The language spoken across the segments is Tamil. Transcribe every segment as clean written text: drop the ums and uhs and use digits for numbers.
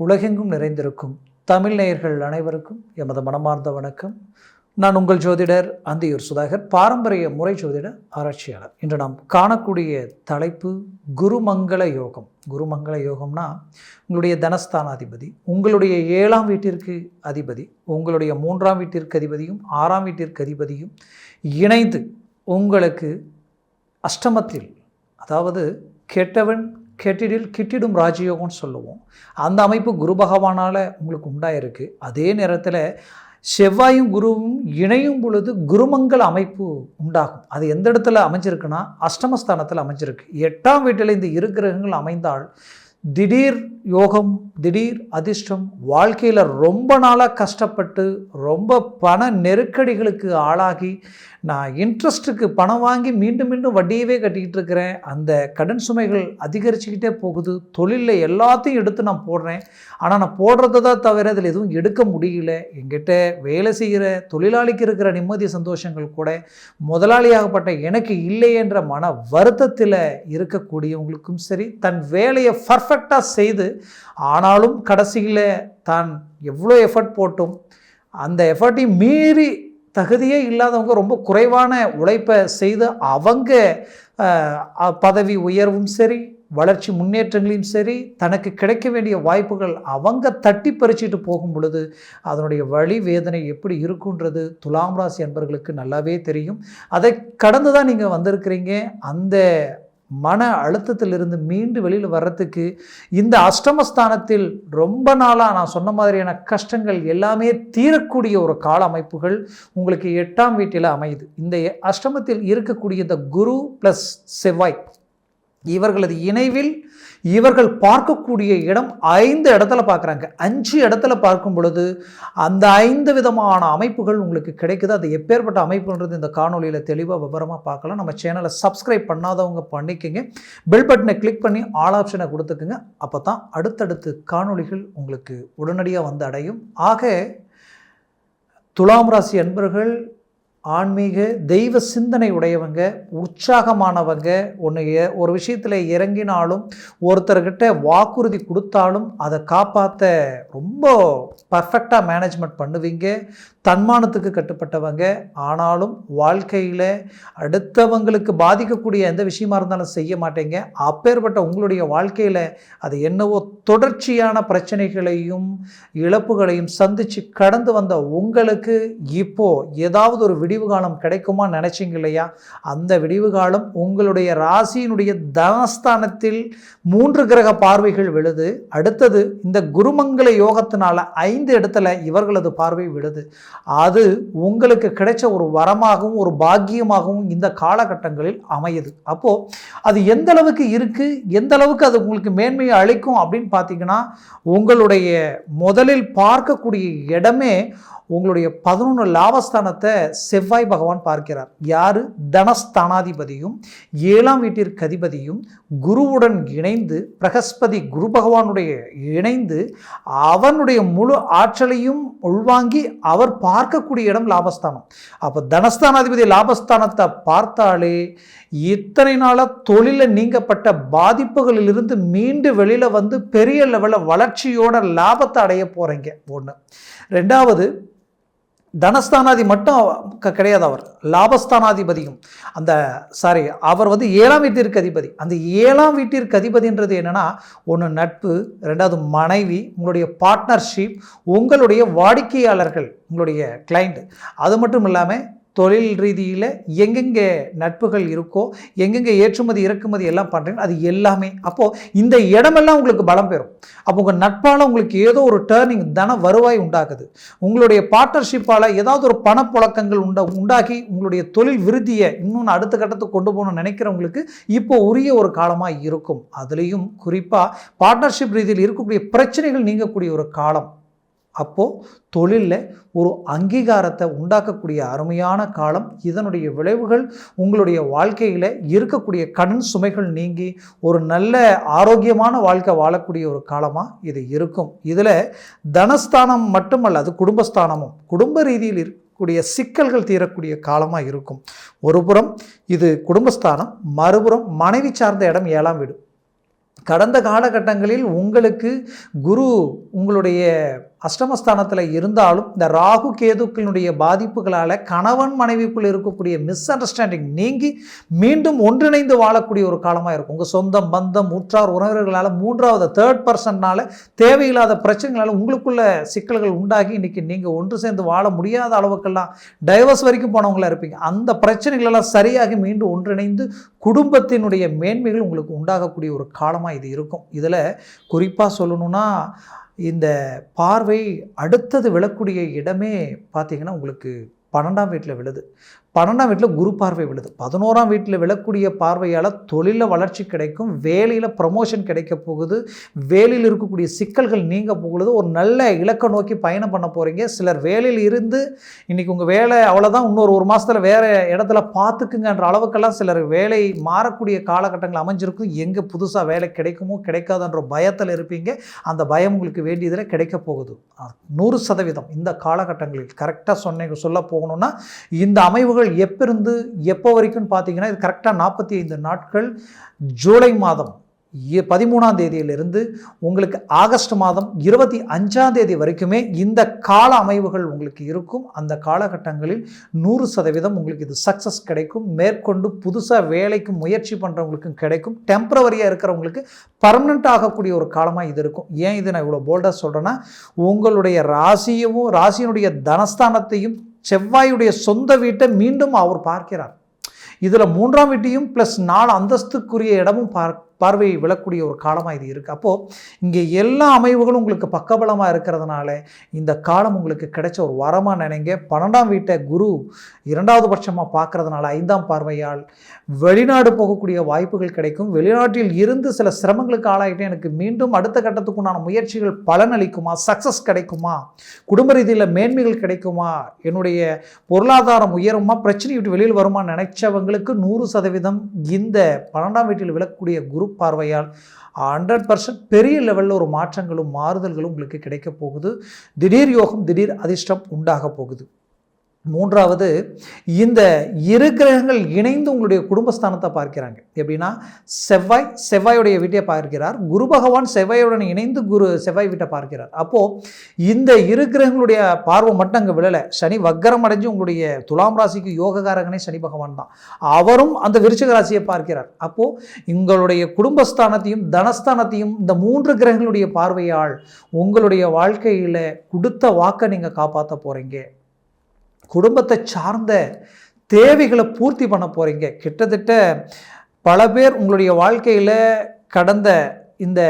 உலகெங்கும் நிறைந்திருக்கும் தமிழ் நேயர்கள் அனைவருக்கும் எமது மனமார்ந்த வணக்கம். நான் உங்கள் ஜோதிடர் அந்தியூர் சுதாகர், பாரம்பரிய முறை ஜோதிட ஆராய்ச்சியாளர். இன்று நாம் காணக்கூடிய தலைப்பு குருமங்கள யோகம். குருமங்கள யோகம்னா உங்களுடைய தனஸ்தானாதிபதி, உங்களுடைய 7ஆம் வீட்டிற்கு அதிபதி, உங்களுடைய 3ஆம் வீட்டிற்கு அதிபதியும் 6ஆம் வீட்டிற்கு அதிபதியும் இணைந்து உங்களுக்கு அஷ்டமத்தில், அதாவது கெட்டவன் கெட்டிடில் கிட்டிடும் ராஜயோகம்னு சொல்லுவோம், அந்த அமைப்பு குரு பகவானால் உங்களுக்கு உண்டாயிருக்கு. அதே நேரத்தில் செவ்வாயும் குருவும் இணையும் பொழுது குருமங்கள அமைப்பு உண்டாகும். அது எந்த இடத்துல அமைஞ்சிருக்குன்னா அஷ்டமஸ்தானத்தில் அமைஞ்சிருக்கு. 8ஆம் வீட்டில் இந்த இரு கிரகங்கள் அமைந்தால் திடீர் யோகம், திடீர் அதிர்ஷ்டம். வாழ்க்கையில் ரொம்ப நாளாக கஷ்டப்பட்டு ரொம்ப பண நெருக்கடிகளுக்கு ஆளாகி நான் இன்ட்ரெஸ்ட்டுக்கு பணம் வாங்கி மீண்டும் மீண்டும் வட்டியவே கட்டிக்கிட்டு இருக்கிறேன், அந்த கடன் சுமைகள் அதிகரிச்சுக்கிட்டே போகுது, தொழிலில் எல்லாத்தையும் எடுத்து நான் போடுறேன், ஆனால் நான் போடுறதை தான் தவிர அதில் எதுவும் எடுக்க முடியல, என்கிட்ட வேலை செய்கிற தொழிலாளிக்கு இருக்கிற நிம்மதி சந்தோஷங்கள் கூட முதலாளியாகப்பட்ட எனக்கு இல்லை என்ற மன வருத்தத்தில் இருக்கக்கூடியவங்களுக்கும் சரி, தன் வேலையை பர்ஃபெக்டாக செய்து ஆனாலும் கடைசியில் தான் எவ்வளோ எஃபர்ட் போட்டும் அந்த எஃபர்ட்டையும் மீறி தகுதியே இல்லாதவங்க ரொம்ப குறைவான உழைப்பை செய்து அவங்க பதவி உயர்வும் சரி, வளர்ச்சி முன்னேற்றங்களையும் சரி, தனக்கு கிடைக்க வேண்டிய வாய்ப்புகள் அவங்க தட்டி பறிச்சுட்டு போகும் பொழுது அதனுடைய வழி வேதனை எப்படி இருக்குன்றது துலாம் ராசி அன்பர்களுக்கு நல்லாவே தெரியும். அதை கடந்து தான் நீங்கள் வந்திருக்கிறீங்க. அந்த மன அழுத்தத்திலிருந்து மீண்டு வெளியில் வர்றதுக்கு இந்த அஷ்டமஸ்தானத்தில் ரொம்ப நாளாக நான் சொன்ன மாதிரியான கஷ்டங்கள் எல்லாமே தீரக்கூடிய ஒரு கால அமைப்புகள் உங்களுக்கு 8ஆம் வீட்டில் அமையுது. இந்த அஷ்டமத்தில் இருக்கக்கூடிய இந்த குரு ப்ளஸ் செவ்வாய் இவர்களது இணைவில் இவர்கள் பார்க்கக்கூடிய இடம் 5 இடத்துல பார்க்குறாங்க. 5 இடத்துல பார்க்கும் பொழுது அந்த 5 விதமான அமைப்புகள் உங்களுக்கு கிடைக்குது. அது எப்பேற்பட்ட அமைப்புன்றது இந்த காணொலியில் தெளிவாக விவரமாக பார்க்கலாம். நம்ம சேனலை சப்ஸ்கிரைப் பண்ணாதவங்க பண்ணிக்கோங்க, பெல் பட்டனை கிளிக் பண்ணி ஆல் ஆப்ஷனை கொடுத்துக்குங்க. அப்போ தான் அடுத்தடுத்து காணொலிகள் உங்களுக்கு உடனடியாக வந்து அடையும். ஆக துலாம் ராசி அன்பர்கள் ஆன்மீக தெய்வ சிந்தனை உடையவங்க, உற்சாகமானவங்க, ஒரு விஷயத்தில் இறங்கினாலும் ஒருத்தர்கிட்ட வாக்குறுதி கொடுத்தாலும் அதை காப்பாற்ற ரொம்ப பர்ஃபெக்டாக மேனேஜ்மெண்ட் பண்ணுவீங்க, தன்மானத்துக்கு கட்டுப்பட்டவங்க. ஆனாலும் வாழ்க்கையில் அடுத்தவங்களுக்கு பாதிக்கக்கூடிய எந்த விஷயமா இருந்தாலும் செய்ய மாட்டீங்க. அப்பேற்பட்ட உங்களுடைய வாழ்க்கையில் அது என்னவோ தொடர்ச்சியான பிரச்சனைகளையும் இழப்புகளையும் சந்தித்து கடந்து வந்த உங்களுக்கு இப்போது ஏதாவது ஒரு விடிவு காலம் கிடைக்குமா நினைச்சிங்க இல்லையா? அந்த விடிவு காலம் உங்களுடைய ராசியினுடைய தனஸ்தானத்தில் 3 கிரக பார்வைகள் விழுது. அடுத்தது இந்த குருமங்கள யோகத்தினால 5 இடத்துல இவர்களது பார்வை விழுது. அது உங்களுக்கு கிடைச்ச ஒரு வரமாகவும் ஒரு பாக்கியமாகவும் இந்த காலகட்டங்களில் அமையுது. அப்போ அது எந்த அளவுக்கு இருக்கு, எந்த அளவுக்கு அது உங்களுக்கு மேன்மையை அளிக்கும் அப்படின்னு பார்த்தீங்கன்னா, உங்களுடைய முதலில் பார்க்கக்கூடிய இடமே உங்களுடைய 11 லாபஸ்தானத்தை செவ்வாய் பகவான் பார்க்கிறார். யாரு? தனஸ்தானாதிபதியும் 7ஆம் வீட்டிற்கு அதிபதியும் குருவுடன் இணைந்து, பிரகஸ்பதி குரு பகவானுடைய இணைந்து அவனுடைய முழு ஆற்றலையும் உள்வாங்கி அவர் பார்க்கக்கூடிய இடம் லாபஸ்தானம். அப்போ தனஸ்தானாதிபதி லாபஸ்தானத்தை பார்த்தாலே இத்தனை நாளாக தொழிலில் நீங்கப்பட்ட பாதிப்புகளிலிருந்து மீண்டு வெளியில் வந்து பெரிய லெவலில் வளர்ச்சியோட லாபத்தை அடைய போகிறீங்க. ஒன்று. ரெண்டாவது, தனஸ்தானாதி மட்டும் கிடையாது, அவர் லாபஸ்தானாதிபதியும் அவர் 7ஆம் வீட்டிற்கு அதிபதி. அந்த 7ஆம் வீட்டிற்கு அதிபதின்றது என்னன்னா, ஒன்று நட்பு, ரெண்டாவது மனைவி, உங்களுடைய பார்ட்னர்ஷிப், உங்களுடைய வாடிக்கையாளர்கள், உங்களுடைய கிளைண்ட். அது மட்டும் இல்லாமல் தொழில் ரீதியில் எங்கெங்கே நட்புகள் இருக்கோ, எங்கெங்கே ஏற்றுமதி இறக்குமதி எல்லாம் பண்ணுறீங்க, அது எல்லாமே. அப்போது இந்த இடமெல்லாம் உங்களுக்கு பலம் பெறும். அப்போ உங்கள் நட்பால் உங்களுக்கு ஏதோ ஒரு டேர்னிங், தன வருவாய் உண்டாகுது. உங்களுடைய பார்ட்னர்ஷிப்பால் ஏதாவது ஒரு பணப்புழக்கங்கள் உண்டாகி உங்களுடைய தொழில் விருத்தியை இன்னும் அடுத்த கட்டத்துக்கு கொண்டு போகணும்னு நினைக்கிறவங்களுக்கு இப்போ உரிய ஒரு காலமாக இருக்கும். அதுலேயும் குறிப்பாக பார்ட்னர்ஷிப் ரீதியில் இருக்கக்கூடிய பிரச்சனைகள் நீங்கக்கூடிய ஒரு காலம். அப்போது தொழிலில் ஒரு அங்கீகாரத்தை உண்டாக்கக்கூடிய அருமையான காலம். இதனுடைய விளைவுகள் உங்களுடைய வாழ்க்கையில் இருக்கக்கூடிய கடன் சுமைகள் நீங்கி ஒரு நல்ல ஆரோக்கியமான வாழ்க்கை வாழக்கூடிய ஒரு காலமாக இது இருக்கும். இதில் தனஸ்தானம் மட்டுமல்ல, அது குடும்பஸ்தானமும் குடும்ப ரீதியில் இருக்கக்கூடிய சிக்கல்கள் தீரக்கூடிய காலமாக இருக்கும். ஒரு புறம் இது குடும்பஸ்தானம், மறுபுறம் மனைவி சார்ந்த இடம் 7ஆம் வீடு. கடந்த காலகட்டங்களில் உங்களுக்கு குரு உங்களுடைய அஷ்டமஸ்தானத்தில் இருந்தாலும் இந்த ராகு கேதுக்களினுடைய பாதிப்புகளால் கணவன் மனைவிக்குள் இருக்கக்கூடிய மிஸ் அண்டர்ஸ்டாண்டிங் நீங்கி மீண்டும் ஒன்றிணைந்து வாழக்கூடிய ஒரு காலமாக இருக்கும். உங்கள் சொந்தம் பந்தம் உற்றார் உறவினர்களால் மூன்றாவது தேர்ட் பர்சன்னால் தேவையில்லாத பிரச்சனைகளால் உங்களுக்குள்ள சிக்கல்கள் உண்டாகி இன்றைக்கி நீங்கள் ஒன்று சேர்ந்து வாழ முடியாத அளவுக்கெல்லாம் டைவர்ஸ் வரைக்கும் போனவங்களாக இருப்பீங்க. அந்த பிரச்சனைகளெல்லாம் சரியாகி மீண்டும் ஒன்றிணைந்து குடும்பத்தினுடைய மேன்மைகள் உங்களுக்கு உண்டாகக்கூடிய ஒரு காலமாக இது இருக்கும். இதில் குறிப்பாக சொல்லணும்னா இந்த பார்வை அடுத்தது விழக்கூடிய இடமே பார்த்திங்கன்னா உங்களுக்கு 12ஆம் வீட்டில் விழுது. 12ஆம் வீட்டில் குரு பார்வை விழுது. 11ஆம் வீட்டில் விழக்கூடிய பார்வையால் தொழிலில் வளர்ச்சி கிடைக்கும், வேலையில் ப்ரமோஷன் கிடைக்க போகுது, வேலையில் இருக்கக்கூடிய சிக்கல்கள் நீங்க போகுது, ஒரு நல்ல இலக்கை நோக்கி பயணம் பண்ண போகிறீங்க. சிலர் வேலையில் இருந்து இன்றைக்கி உங்கள் வேலை அவ்வளோதான், இன்னொரு 1 மாதத்தில் வேறு இடத்துல பார்த்துக்குங்கன்ற அளவுக்கெல்லாம் சிலர் வேலை மாறக்கூடிய காலகட்டங்கள் அமைஞ்சிருக்கும். எங்கே புதுசாக வேலை கிடைக்குமோ கிடைக்காதுன்ற பயத்தில் இருப்பீங்க. அந்த பயம் உங்களுக்கு வேண்டியதில் கிடைக்க போகுது 100%. இந்த காலகட்டங்களில் கரெக்டாக சொல்ல போகணுன்னா இந்த அமைவுகள் எப்பிருந்து எப்போ வரைக்கும் பார்த்தீங்கன்னா இது கரெக்டாக 45 நாட்கள். ஜூலை மாதம் 13ஆம் தேதியிலிருந்து உங்களுக்கு ஆகஸ்ட் மாதம் 25ஆம் தேதி வரைக்குமே இந்த கால அமைவுகள் உங்களுக்கு இருக்கும். அந்த காலகட்டங்களில் 100% உங்களுக்கு இது சக்ஸஸ் கிடைக்கும். மேற்கொண்டு புதுசாக வேலைக்கு முயற்சி பண்ணுறவங்களுக்கும் கிடைக்கும். டெம்பரவரியாக இருக்கிறவங்களுக்கு பர்மனெண்ட் ஆகக்கூடிய ஒரு காலமாக இது இருக்கும். ஏன் இது நான் இவ்வளோ போல்டாக சொல்கிறேன்னா, உங்களுடைய ராசியினுடைய தனஸ்தானத்தையும் செவ்வாயுடைய சொந்த வீட்டை மீண்டும் அவர் பார்க்கிறார். இதில் 3ஆம் வீட்டையும் ப்ளஸ் 4 அந்தஸ்துக்குரிய இடமும் பார்வை விழக்கூடிய ஒரு காலமாக இது இருக்குது. அப்போது இங்கே எல்லா அமைவுகளும் உங்களுக்கு பக்கபலமாக இருக்கிறதுனால இந்த காலம் உங்களுக்கு கிடைச்ச ஒரு வரமாக நினைங்க. 12ஆம் வீட்டை குரு 2வது பட்சமாக பார்க்கறதுனால 5ஆம் பார்வையால் வெளிநாடு போகக்கூடிய வாய்ப்புகள் கிடைக்கும். வெளிநாட்டில் இருந்து சில சிரமங்களுக்கு ஆளாகிட்டு எனக்கு மீண்டும் அடுத்த கட்டத்துக்குண்டான முயற்சிகள் பலனளிக்குமா, சக்ஸஸ் கிடைக்குமா, குடும்ப ரீதியில் மேன்மைகள் கிடைக்குமா, என்னுடைய பொருளாதாரம் உயருமா, பிரச்சனை விட்டு வெளியில் வருமா நினைச்சவங்களுக்கு 100% இந்த 12ஆம் வீட்டில் விழக்கூடிய குரு பார்வையால் 100% பெரிய லெவலில் ஒரு மாற்றங்களும் மாறுதல்களும் உங்களுக்கு கிடைக்க போகுது. திடீர் யோகம், திடீர் அதிர்ஷ்டம் உண்டாக போகுது. 3வது, இந்த 2 கிரகங்கள் இணைந்து உங்களுடைய குடும்பஸ்தானத்தை பார்க்கிறாங்க. எப்படின்னா செவ்வாயுடைய வீட்டை பார்க்கிறார், குரு பகவான் செவ்வாயுடன் இணைந்து செவ்வாய் வீட்டை பார்க்கிறார். அப்போது இந்த 2 கிரகங்களுடைய பார்வை மட்டும் அங்கே விழலை. சனி வக்கரம் அடைஞ்சு உங்களுடைய துலாம் ராசிக்கு யோககாரகனே சனி பகவான் தான், அவரும் அந்த விருச்சிக ராசியை பார்க்கிறார். அப்போது உங்களுடைய குடும்பஸ்தானத்தையும் தனஸ்தானத்தையும் இந்த 3 கிரகங்களுடைய பார்வையால் உங்களுடைய வாழ்க்கையில் கொடுத்த வாக்கை நீங்கள் காப்பாற்ற போகிறீங்க. குடும்பத்தை சார்ந்த தேவைகளை பூர்த்தி பண்ண போகிறீங்க. கிட்டத்தட்ட பல பேர் உங்களுடைய வாழ்க்கையில் கடந்த இந்த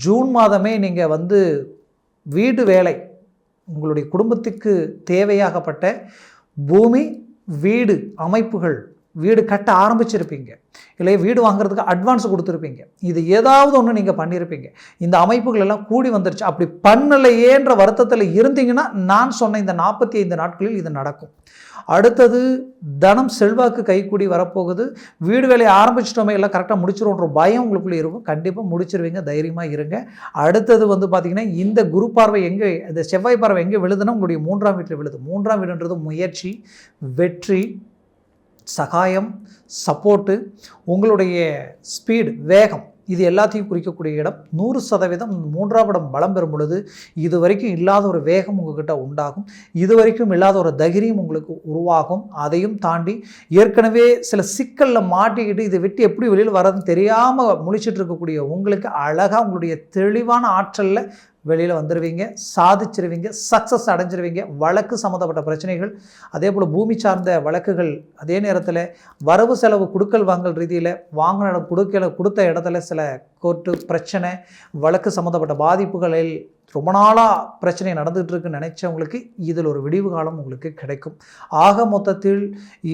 ஜூன் மாதமே நீங்கள் வீடு வேலை, உங்களுடைய குடும்பத்துக்கு தேவையாகப்பட்ட பூமி வீடு அமைப்புகள், வீடு கட்ட ஆரம்பிச்சிருப்பீங்க, இல்லை வீடு வாங்குறதுக்கு அட்வான்ஸ் கொடுத்துருப்பீங்க. இது ஏதாவது ஒன்று நீங்கள் பண்ணியிருப்பீங்க. இந்த அமைப்புகள் எல்லாம் கூடி வந்துருச்சு. அப்படி பண்ணலையேன்ற வருத்தத்தில் இருந்தீங்கன்னா நான் சொன்ன இந்த 45 நாட்களில் இது நடக்கும். அடுத்தது தனம் செல்வாக்கு கைக்கூடி வரப்போகுது. வீடு வேலையை ஆரம்பிச்சிட்டோமே எல்லாம் கரெக்டாக முடிச்சிடும்ன்ற பயம் உங்களுக்குள்ளே இருக்கும். கண்டிப்பாக முடிச்சிருவீங்க, தைரியமாக இருங்க. அடுத்தது பார்த்திங்கன்னா இந்த குரு பார்வை எங்கே, இந்த செவ்வாய் பார்வை எங்கே விழுதுன்னா உங்களுடைய 3ஆம் வீட்டில் விழுது. 3ஆம் வீடுன்றது முயற்சி, வெற்றி, சகாயம், சப்போர்ட்டு, உங்களுடைய ஸ்பீடு, வேகம், இது எல்லாத்தையும் குறிக்கக்கூடிய இடம். 100% 3ஆம் இடம் பலம் பெறும் பொழுது இது வரைக்கும் இல்லாத ஒரு வேகம் உங்ககிட்ட உண்டாகும், இது வரைக்கும் இல்லாத ஒரு தைரியம் உங்களுக்கு உருவாகும். அதையும் தாண்டி ஏற்கனவே சில சிக்கலில் மாட்டிக்கிட்டு இதை விட்டு எப்படி வெளியில் வர்றதுன்னு தெரியாமல் முழிச்சிட்டு இருக்கக்கூடிய உங்களுக்கு அழகாக உங்களுடைய தெளிவான ஆற்றலில் வெளியில் வந்துடுவீங்க, சாதிச்சிருவீங்க, சக்ஸஸ் அடைஞ்சிருவீங்க. வழக்கு சம்மந்தப்பட்ட பிரச்சனைகள், அதே போல் பூமி சார்ந்த வழக்குகள், அதே நேரத்தில் வரவு செலவு கொடுக்கல் வாங்கல் ரீதியில் வாங்கின கொடுத்த இடத்துல சில கோர்ட்டு பிரச்சனை, வழக்கு சம்மந்தப்பட்ட பாதிப்புகளில் ரொம்ப நாளாக பிரச்சனை நடந்துகிட்டு இருக்குன்னு நினைச்சவங்களுக்கு இதில் ஒரு விடிவு காலம் உங்களுக்கு கிடைக்கும். ஆக மொத்தத்தில்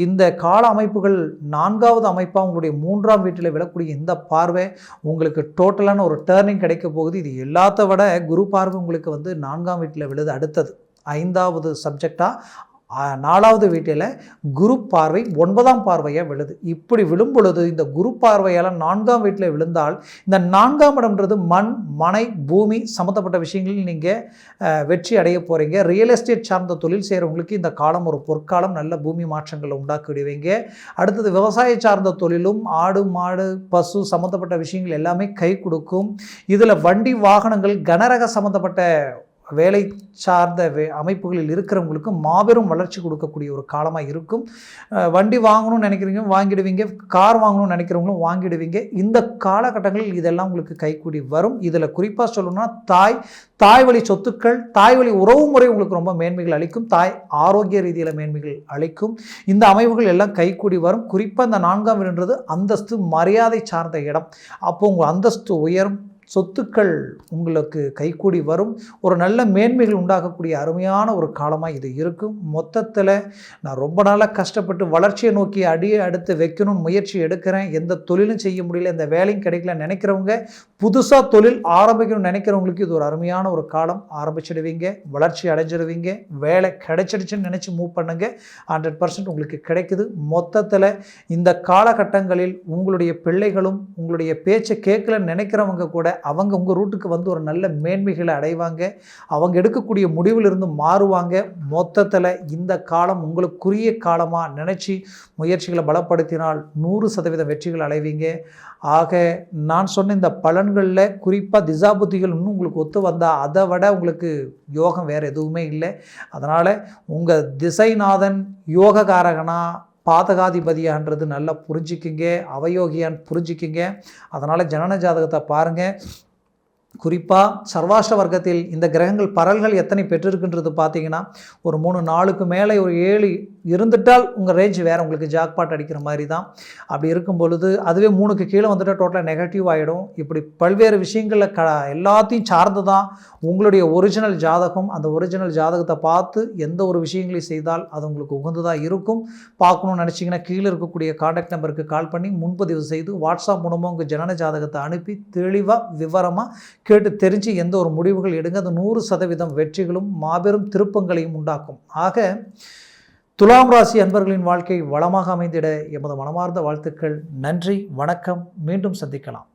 இந்த கால அமைப்புகள் 4வது அமைப்பாக உங்களுடைய 3ஆம் வீட்டில் விழக்கூடிய இந்த பார்வை உங்களுக்கு டோட்டலான ஒரு டேர்னிங் கிடைக்க போகுது. இது எல்லாத்த விட குரு பார்வை உங்களுக்கு 4ஆம் வீட்டில் விழுது. அடுத்தது 5வது சப்ஜெக்டாக 4வது வீட்டில் குரு பார்வை 9ஆம் பார்வையாக விழுது. இப்படி விழும் பொழுது இந்த குரு பார்வையால் 4ஆம் வீட்டில் விழுந்தால் இந்த 4ஆம் இடம்ன்றது மண், மனை, பூமி சம்மந்தப்பட்ட விஷயங்களில் நீங்கள் வெற்றி அடைய போகிறீங்க. ரியல் எஸ்டேட் சார்ந்த தொழில் செய்கிறவங்களுக்கு இந்த காலம் ஒரு பொற்காலம், நல்ல பூமி மாற்றங்களை உண்டாக்கிடுவீங்க. அடுத்தது விவசாய சார்ந்த தொழிலும் ஆடு மாடு பசு சம்மந்தப்பட்ட விஷயங்கள் எல்லாமே கை கொடுக்கும். இதில் வண்டி வாகனங்கள் கனரக சம்மந்தப்பட்ட வேலை சார்ந்த அமைப்புகளில் இருக்கிறவங்களுக்கு மாபெரும் வளர்ச்சி கொடுக்கக்கூடிய ஒரு காலமாக இருக்கும். வண்டி வாங்கணும்னு நினைக்கிறவங்க வாங்கிடுவீங்க, கார் வாங்கணும்னு நினைக்கிறவங்களும் வாங்கிடுவீங்க. இந்த காலகட்டங்களில் இதெல்லாம் உங்களுக்கு கைக்கூடி வரும். இதில் குறிப்பாக சொல்லணும்னா தாய் வழி சொத்துக்கள், தாய் வழி உறவு முறை உங்களுக்கு ரொம்ப மேன்மைகள் அளிக்கும். தாய் ஆரோக்கிய ரீதியில் மேன்மைகள் அளிக்கும். இந்த அமைப்புகள் எல்லாம் கைக்கூடி வரும். குறிப்பாக இந்த 4ஆம் வீடுன்றது அந்தஸ்து மரியாதை சார்ந்த இடம். அப்போ உங்கள் அந்தஸ்து உயரும், சொத்துக்கள் உங்களுக்கு கைக்கூடி வரும். ஒரு நல்ல மேன்மைகள் உண்டாகக்கூடிய அருமையான ஒரு காலமாக இது இருக்கும். மொத்தத்தில் நான் ரொம்ப நாளாக கஷ்டப்பட்டு வளர்ச்சியை நோக்கி அடுத்து வைக்கணும்னு முயற்சி எடுக்கிறேன், எந்த தொழிலும் செய்ய முடியல, எந்த வேலையும் கிடைக்கல நினைக்கிறவங்க, புதுசாக தொழில் ஆரம்பிக்கணும்னு நினைக்கிறவங்களுக்கு இது ஒரு அருமையான ஒரு காலம். ஆரம்பிச்சிடுவீங்க, வளர்ச்சி அடைஞ்சிடுவீங்க, வேலை கிடைச்சிடுச்சுன்னு நினச்சி மூவ் பண்ணுங்க. 100% உங்களுக்கு கிடைக்குது. மொத்தத்தில் இந்த காலகட்டங்களில் உங்களுடைய பிள்ளைகளும் உங்களுடைய பேச்சை கேட்கலன்னு நினைக்கிறவங்க கூட அவங்க உங்கள் ரூட்டுக்கு வந்து ஒரு நல்ல மேன்மைகளை அடைவாங்க. அவங்க எடுக்கக்கூடிய முடிவிலிருந்து மாறுவாங்க. மொத்தத்தில் இந்த காலம் உங்களுக்குரிய காலமாக நினச்சி முயற்சிகளை பலப்படுத்தினால் 100% வெற்றிகள் அடைவீங்க. ஆக நான் சொன்ன இந்த பலன்களில் குறிப்பாக திசாபுத்திகள் இன்னும் உங்களுக்கு ஒத்து வந்தால் அதை விட உங்களுக்கு யோகம் வேறு எதுவுமே இல்லை. அதனால் உங்கள் திசைநாதன் யோககாரகனா பாதகாதிபதியான்றது நல்லா புரிஞ்சிக்கிங்க, அவயோகியான்னு புரிஞ்சிக்கிங்க. அதனால் ஜனன ஜாதகத்தை பாருங்கள். குறிப்பாக சர்வாஷ்ட வர்க்கத்தில் இந்த கிரகங்கள் பரல்கள் எத்தனை பெற்றிருக்குன்றது பார்த்தீங்கன்னா ஒரு 3-4க்கு மேலே ஒரு 7 இருந்துட்டால் உங்கள் ரேஞ்ச் வேறு, உங்களுக்கு ஜாக்பாட் அடிக்கிற மாதிரி தான். அப்படி இருக்கும் பொழுது அதுவே 3க்கு கீழே வந்துட்டால் டோட்டலாக நெகட்டிவ் ஆகிடும். இப்படி பல்வேறு விஷயங்களில் எல்லாத்தையும் சார்ந்து தான் உங்களுடைய ஒரிஜினல் ஜாதகம். அந்த ஒரிஜினல் ஜாதகத்தை பார்த்து எந்த ஒரு விஷயங்களையும் செய்தால் அது உங்களுக்கு உகந்ததாக இருக்கும். பார்க்கணும்னு நினச்சிங்கன்னா கீழே இருக்கக்கூடிய கான்டாக்ட் நம்பருக்கு கால் பண்ணி முன்பதிவு செய்து வாட்ஸ்அப் மூலமாக உங்கள் ஜனன ஜாதகத்தை அனுப்பி தெளிவாக விவரமாக கேட்டு தெரிஞ்சு எந்த ஒரு முடிவுகள் எடுங்க. அது 100% வெற்றிகளும் மாபெரும் திருப்பங்களையும் உண்டாக்கும். ஆக துலாம் ராசி அன்பர்களின் வாழ்க்கை வளமாக அமைந்திட எமது மனமார்ந்த வாழ்த்துக்கள். நன்றி, வணக்கம். மீண்டும் சந்திக்கலாம்.